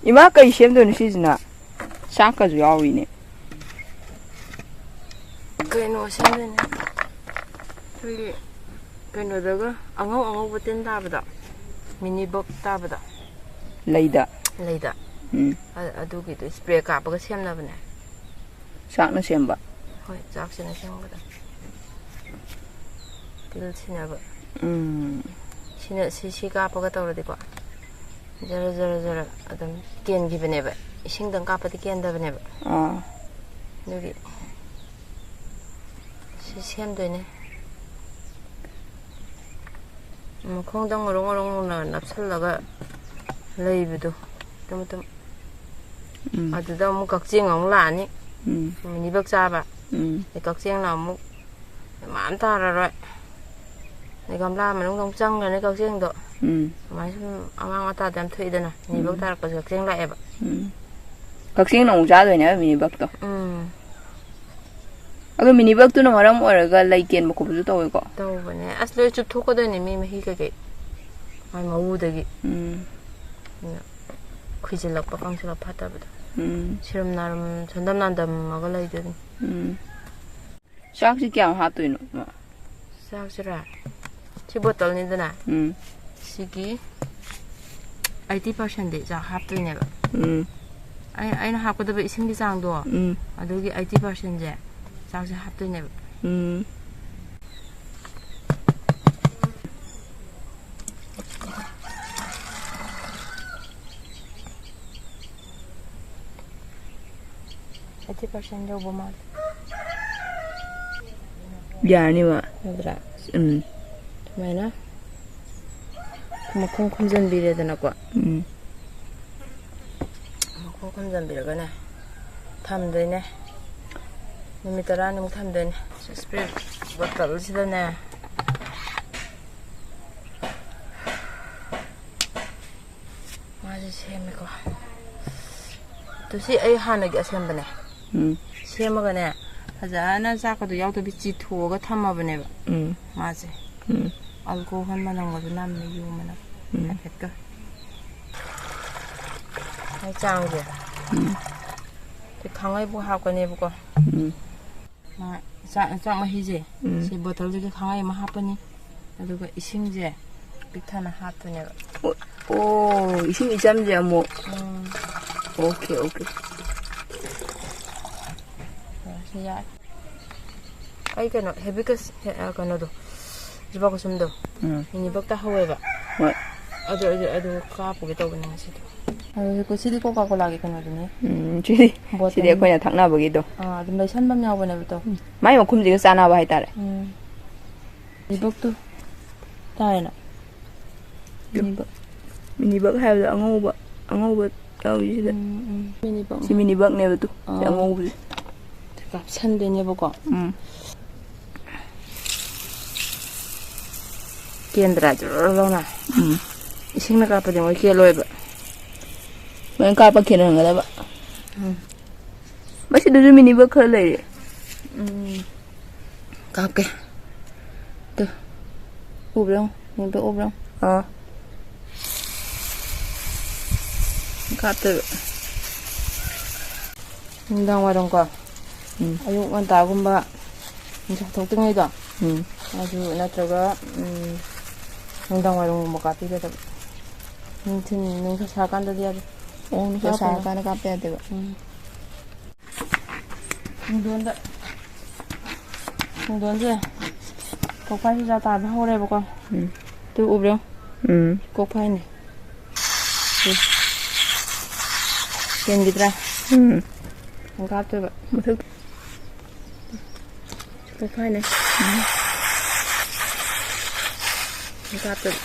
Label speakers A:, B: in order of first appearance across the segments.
A: 이마 ꯀꯩ ꯁꯦꯝꯗꯣꯏꯅꯣ ꯁꯤꯁꯤꯅ ꯆꯥꯛꯀꯁꯨ ꯌꯥꯎꯔꯤꯅꯦ
B: ꯀꯩꯅꯣ ꯁꯦꯝꯗꯣꯏꯅꯦ ꯑꯩꯈꯣꯏꯒꯤ ꯀꯩꯅꯣꯗꯒ ꯑꯉꯧꯕ ꯇꯤꯟ ꯇꯥꯕꯗꯣ ꯃꯤꯅꯤ ꯕꯛ ꯇꯥꯕꯗꯣ
A: ꯂꯩꯗ
B: ꯑꯗꯨꯒꯤꯗꯣ ꯁ꯭ꯄ꯭ꯔꯦ ꯀꯥꯞꯄꯒ ꯁꯦꯝꯅꯕꯅꯦ
A: ꯆꯥꯛꯅ ꯁꯦꯝꯕ
B: ꯍꯣꯏ ꯆꯥꯛꯁꯤꯅ ꯁꯦꯝꯕꯗ ꯇꯤꯜ ꯁꯤꯅꯕ ꯁꯤ ꯀꯥꯞꯄꯒ ꯇꯧꯔꯗꯤꯀꯣ ꯖꯔ ꯖꯔ ꯖꯔ ꯑꯗꯨꯝ ꯀꯦꯟꯈꯤꯕꯅꯦꯕ ꯏꯁꯤꯡꯗꯪ ꯀꯥꯞꯄꯗꯤ ꯀꯦꯟꯗꯕꯅꯦꯕ ꯑꯗꯨꯒꯤ ꯁꯤ ꯁꯦꯝꯗꯣꯏꯅꯦ ꯃꯈꯣꯡꯗ ꯉꯣꯔꯣꯡ ꯉꯣꯔꯣꯡꯅ ꯅꯞꯁꯜꯂꯒ ꯂꯩꯕꯗꯣ ꯃꯇꯨꯝ ꯑꯗꯨꯗ ꯑꯃꯨꯛ ꯀꯛꯆꯤꯡ ꯑꯃꯨꯛ ꯂꯥꯛꯑꯅꯤ ꯃꯤꯅꯤꯕꯛ ꯆꯥꯕ ꯀꯛꯆꯤꯡꯅ ꯑꯃꯨꯛ ꯌꯥꯝ ꯇꯥꯔꯔꯣꯏ ꯒꯝꯂꯥ ꯃꯅꯨꯡꯗ ꯑꯃꯨꯛ ꯆꯪꯈ꯭ꯔꯅꯤ ꯀꯛꯆꯤꯡꯗꯣ ꯑꯗꯨꯃꯥꯏꯅ ꯁꯨꯝ ꯑꯉꯥꯡ ꯑꯇꯥꯗ ꯌꯥꯝ ꯊꯣꯛꯏꯗꯅ ꯃꯤꯅꯤꯕꯛ ꯇꯥꯔꯛꯄꯁꯨ ꯀꯛꯆꯤꯡ ꯂꯥꯛꯑꯦꯕ
A: ꯀꯛꯆꯤꯡꯅ ꯑꯃꯨꯛ ꯆꯥꯗꯣꯏꯅꯦꯕ ꯃꯤꯅꯤꯕꯛꯇꯣ ꯑꯗꯣ ꯃꯤꯅꯤꯕꯛꯇꯨꯅ ꯃꯔꯝ ꯑꯣꯏꯔꯒ ꯂꯩ ꯀꯦꯟꯕ ꯈꯣꯠꯄꯁꯨ ꯇꯧꯋꯦꯀꯣ
B: ꯇꯧꯕꯅꯦ ꯑꯁ ꯂꯣꯏ ꯆꯨꯞꯊꯣꯛꯀꯗꯣꯏꯅꯦ ꯃꯤ ꯃꯍꯤ ꯀꯩꯀꯩ ꯃꯥꯏ ꯃꯎꯗꯒꯤ ꯈꯨꯏꯖꯤꯜꯂꯛꯄ ꯀꯪꯁꯤꯜꯂꯛꯄ ꯐꯠꯇꯕꯗꯣ ꯁꯤꯔꯝ ꯅꯥꯔꯝ ꯁꯣꯟꯗꯝ ꯅꯥꯟꯗꯝꯃꯒ ꯂꯩꯗꯣꯏꯅꯤ
A: ꯆꯥꯛꯁꯤ ꯀꯌꯥꯝ ꯍꯥꯞꯇꯣꯏꯅꯣ
B: ꯆꯥꯛꯁꯤꯔꯥ ꯁꯤ ꯕꯣꯇꯜꯅꯤꯗꯅ ꯁꯤꯒꯤ 80%ꯗꯤ ꯆꯥꯛ ꯍꯥꯞꯇꯣꯏꯅꯦꯕ ꯑꯩꯅ ꯍꯥꯞꯀꯗꯕ ꯏꯁꯤꯡꯒꯤ ꯆꯥꯡꯗꯣ ꯑꯗꯨꯒꯤ 80%ꯁꯦ ꯆꯥꯛꯁꯦ ꯍꯥꯞꯇꯣꯏꯅꯦꯕ %80 ꯌꯧꯕ ꯃꯥꯜꯂꯦ
A: ꯌꯥꯔꯅꯤꯕ
B: ꯌꯥꯗ꯭ꯔꯥ ꯁꯨꯃꯥꯏꯅ ꯃꯈꯣꯡ ꯈꯨꯝꯖꯤꯟꯕꯤꯔꯦꯗꯅꯀꯣ ꯃꯈꯣꯡ ꯈꯨꯝꯖꯤꯟꯕꯤꯔꯒꯅꯦ ꯊꯝꯗꯣꯏꯅꯦ ꯅꯨꯃꯤꯠ 10ꯅꯤꯃꯨꯛ ꯊꯝꯗꯣꯏꯅꯦ ꯁ꯭ꯄ꯭ꯔꯦ ꯕꯣꯇꯜꯁꯤꯗꯅꯦ ꯃꯥꯁꯦ ꯁꯦꯝꯃꯦꯀꯣ ꯑꯗꯨ ꯁꯤ ꯑꯩ ꯍꯥꯟꯅꯒꯤ ꯑꯁꯦꯝꯕꯅꯦ ꯁꯦꯝꯃꯒꯅꯦ ꯐꯖꯅ ꯆꯥꯛꯀꯗꯣ ꯌꯥꯎꯗꯕꯤ ꯆꯤꯊꯣꯛꯑꯒ ꯊꯝꯃꯕꯅꯦꯕ ꯃꯥꯁꯦ ꯑꯜꯀꯣꯍꯣꯜ ꯃꯅꯝꯒꯁꯨ ꯅꯝꯃꯦ ꯌꯨ ꯃꯅꯝ ꯍꯥꯏꯐꯦꯠꯀ ꯑꯩ ꯆꯥꯡꯁꯦ ꯈꯥꯡꯉꯩꯕꯨ ꯍꯥꯞꯀꯅꯦꯕꯀꯣ ꯆꯥꯛ ꯃꯍꯤꯁꯦ ꯁꯤ ꯕꯣꯇꯜꯁꯤꯒ ꯈꯥꯡꯉꯩ ꯑꯃ ꯍꯥꯞꯄꯅꯤ ꯑꯗꯨꯒ ꯏꯁꯤꯡꯁꯦ ꯄꯤꯛ ꯊꯟꯅ ꯍꯥꯞꯇꯣꯏꯅꯦꯕ
A: ꯑꯣ ꯏꯁꯤꯡ ꯏꯆꯝꯁꯦ ꯑꯃꯨꯛ ꯑꯣꯀꯦ
B: ꯁꯤ ꯌꯥꯏ ꯑꯩ ꯀꯩꯅꯣ ꯍꯦꯕꯤꯀꯁ ꯀꯩꯅꯣꯗꯣ ꯖꯨꯕꯥ ꯀꯨꯁꯨꯝꯗꯣ ꯃꯤꯅꯤꯕꯛꯇ ꯍꯧꯋꯦꯕ ꯑꯗꯨ ꯀꯥꯞꯄꯨꯒꯦ ꯇꯧꯕꯅꯦ ꯉꯁꯤꯗꯣ ꯁꯤꯗꯤ ꯀꯣꯀꯥ ꯀꯣꯂꯥꯒꯤ ꯀꯩꯅꯣꯗꯨꯅꯦ
A: ꯁꯤꯗꯤ ꯑꯩꯈꯣꯏꯅ ꯊꯛꯅꯕꯒꯤꯗꯣ
B: ꯑꯗꯨꯝ ꯂꯩꯁꯟꯐꯝ ꯌꯥꯎꯕꯅꯦꯕ
A: ꯃꯥꯏ ꯃꯈꯨꯝꯁꯤꯒ ꯆꯥꯟꯅꯕ ꯍꯥꯏꯇꯥꯔꯦ
B: ꯃꯤꯅꯤꯕꯛꯇꯨ ꯇꯥꯏꯅ
A: ꯃꯤꯅꯤꯕꯛ ꯍꯥꯏꯕꯗꯣ ꯑꯉꯧꯕ ꯇꯧꯔꯤꯁꯤꯗ ꯁꯤ ꯃꯤꯅꯤꯕꯛꯅꯦꯕ ꯁꯤ ꯑꯉꯧꯕꯁꯦ
B: ꯀꯥꯞꯁꯟꯗꯣꯏꯅꯦꯕꯀꯣ ꯀꯦꯟꯗ꯭ꯔꯥ ꯖꯔ ꯂꯥꯎꯅ ꯏꯁꯤꯡꯅ ꯀꯥꯞꯄꯗꯤ ꯃꯣꯏ ꯀꯦꯜꯂꯣꯏꯕ
A: ꯂꯣꯏꯅ ꯀꯥꯞꯄ ꯈꯦꯠꯅꯍꯟꯒꯗꯕ ꯃꯁꯤꯗꯁꯨ ꯃꯤꯅꯤꯕꯛ ꯈꯔ ꯂꯩꯔꯦ
B: ꯀꯥꯞꯀꯦ ꯇꯨ ꯎꯕ꯭ꯔꯣ ꯃꯤꯅꯤꯕꯛ ꯎꯕ꯭ꯔꯣ ꯀꯥꯞꯇꯣꯏꯕ ꯅꯨꯡꯗꯥꯡ ꯋꯥꯏꯔꯝꯀꯣ ꯑꯌꯨꯛ ꯉꯟꯇꯥꯒꯨꯝꯕ ꯅꯨꯡꯁꯥ ꯊꯣꯛꯇ꯭ꯔꯤꯉꯩꯗꯣ ꯑꯗꯨ ꯅꯠꯇ꯭ꯔꯒ ꯅꯨꯡꯗꯥꯡ ꯋꯥꯏꯔꯝꯒꯨꯝꯕ ꯀꯥꯞꯄꯤꯒꯗꯕ ꯅꯨꯡꯊꯤꯟ ꯅꯨꯡꯁꯥ ꯁꯥꯔꯀꯥꯟꯗꯗꯤ ꯌꯥꯗꯦ
A: ꯅꯨꯡꯁꯥ ꯁꯥꯔꯀꯥꯟꯗ ꯀꯥꯞꯄ ꯌꯥꯗꯦꯕ
B: ꯄꯨꯡꯗꯣꯟꯁꯦ ꯀꯣꯛꯐꯥꯏ ꯆꯨꯖꯥꯛ ꯇꯥꯕ ꯍꯧꯔꯦꯕꯀꯣ ꯇꯨ ꯎꯕ꯭ꯔꯣ ꯀꯣꯛꯐꯥꯏꯅꯦ ꯀꯦꯟꯈꯤꯗ꯭ꯔꯥ ꯀꯥꯞꯇꯣꯏꯕ ꯀꯣꯛꯐꯥꯏꯅꯦ ꯀꯥꯞꯇꯣꯏꯕ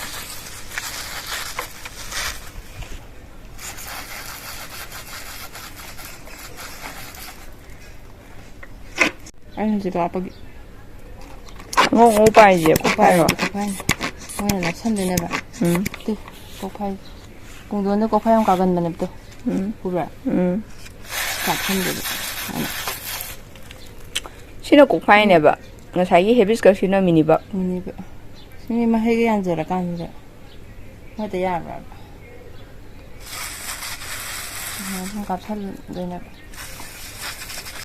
B: ꯑꯩ ꯍꯧꯖꯤꯛ ꯀꯥꯞꯄꯒꯤ
A: ꯑꯉꯧ ꯄꯥꯏꯁꯦ ꯀꯣꯛꯐꯥꯏꯔꯣ
B: ꯃꯣꯏꯅ ꯅꯞꯁꯟꯗꯣꯏꯅꯦꯕ ꯇꯨ ꯀꯣꯛꯐꯥꯏ ꯄꯨꯡꯗꯣꯟꯗ ꯀꯣꯛꯐꯥꯏ ꯌꯥꯝ ꯀꯥꯒꯟꯕꯅꯦꯕ ꯇꯨ ꯎꯕ꯭ꯔꯥ ꯀꯥꯞꯁꯟꯗꯣꯏꯕ
A: ꯁꯤꯅ ꯀꯣꯛꯐꯥꯏꯅꯦꯕ ꯉꯁꯥꯏꯒꯤ ꯍꯦꯕꯤꯁꯀꯁꯤꯅ ꯃꯤꯅꯤꯕꯛ
B: ꯁꯤ ꯃꯍꯩꯒ ꯌꯥꯟꯖꯔꯀꯥꯟꯁꯤꯗ ꯍꯣꯏꯇ ꯌꯥꯕ꯭ꯔꯥ ꯁꯨꯝ ꯀꯥꯞꯁꯟꯗꯣꯏꯅꯦꯕ